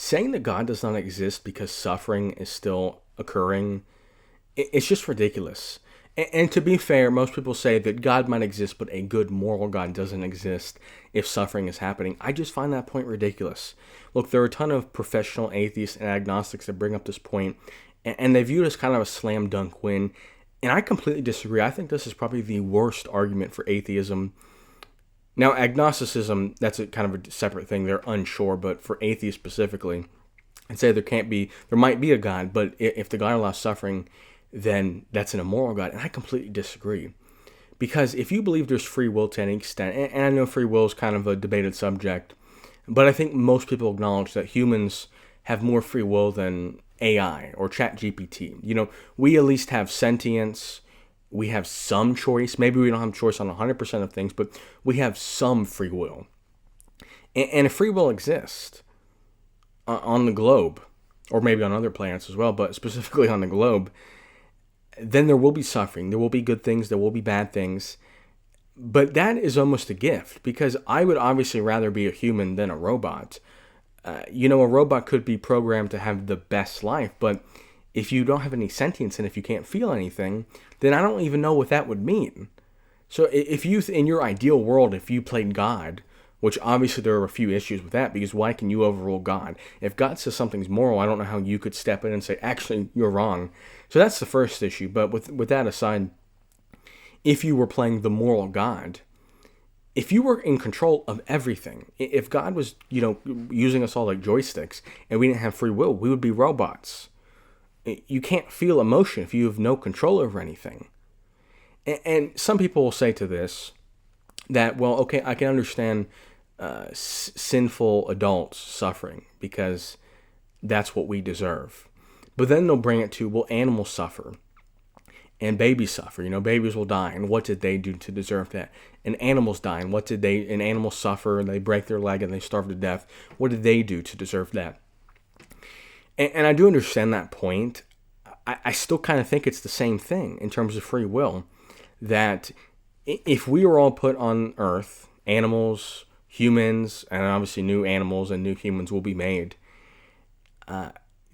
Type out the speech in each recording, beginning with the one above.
saying that God does not exist because suffering is still occurring, it's just ridiculous. And to be fair, most people say that God might exist, but a good moral God doesn't exist if suffering is happening. I just find that point ridiculous. Look, there are a ton of professional atheists and agnostics that bring up this point, and they view it as kind of a slam dunk win. And I completely disagree. I think this is probably the worst argument for atheism. Now, agnosticism, that's a kind of a separate thing. They're unsure, but for atheists specifically, I'd say there might be a God, but if the God allows suffering, then that's an immoral God. And I completely disagree. Because if you believe there's free will to any extent, and I know free will is kind of a debated subject, but I think most people acknowledge that humans have more free will than AI or ChatGPT. We at least have sentience. We have some choice. Maybe we don't have choice on 100% of things, but we have some free will. And if free will exists on the globe, or maybe on other planets as well, but specifically on the globe, then there will be suffering. There will be good things. There will be bad things. But that is almost a gift, because I would obviously rather be a human than a robot. A robot could be programmed to have the best life, but if you don't have any sentience and if you can't feel anything, then I don't even know what that would mean. So if you, in your ideal world, if you played God, which obviously there are a few issues with that, because why can you overrule God? If God says something's moral, I don't know how you could step in and say, actually, you're wrong. So that's the first issue. But with that aside, if you were playing the moral God, if you were in control of everything, if God was, using us all like joysticks and we didn't have free will, we would be robots. You can't feel emotion if you have no control over anything. And some people will say to this that, well, okay, I can understand sinful adults suffering because that's what we deserve. But then they'll bring it to, well, animals suffer and babies suffer. Babies will die, and what did they do to deserve that? And animals die, and and animals suffer, and they break their leg and they starve to death. What did they do to deserve that? And I do understand that point. I still kind of think it's the same thing in terms of free will, that if we were all put on Earth, animals, humans, and obviously new animals and new humans will be made,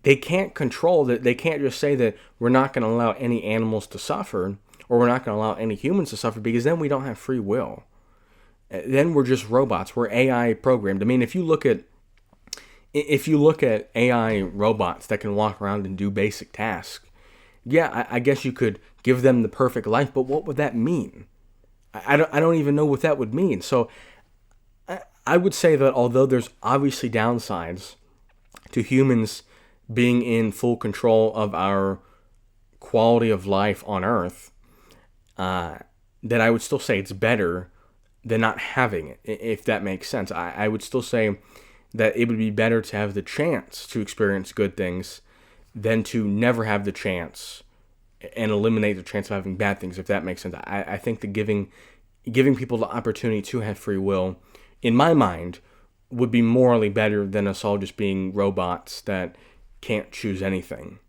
they can't control that. They can't just say that we're not going to allow any animals to suffer, or we're not going to allow any humans to suffer, because then we don't have free will. Then we're just robots. We're AI programmed. I mean, if you look at AI robots that can walk around and do basic tasks, yeah, I guess you could give them the perfect life, but what would that mean? I don't even know what that would mean. So I would say that although there's obviously downsides to humans being in full control of our quality of life on Earth, that I would still say it's better than not having it, if that makes sense. I would still say that it would be better to have the chance to experience good things than to never have the chance and eliminate the chance of having bad things, if that makes sense. I think that giving people the opportunity to have free will, in my mind, would be morally better than us all just being robots that can't choose anything.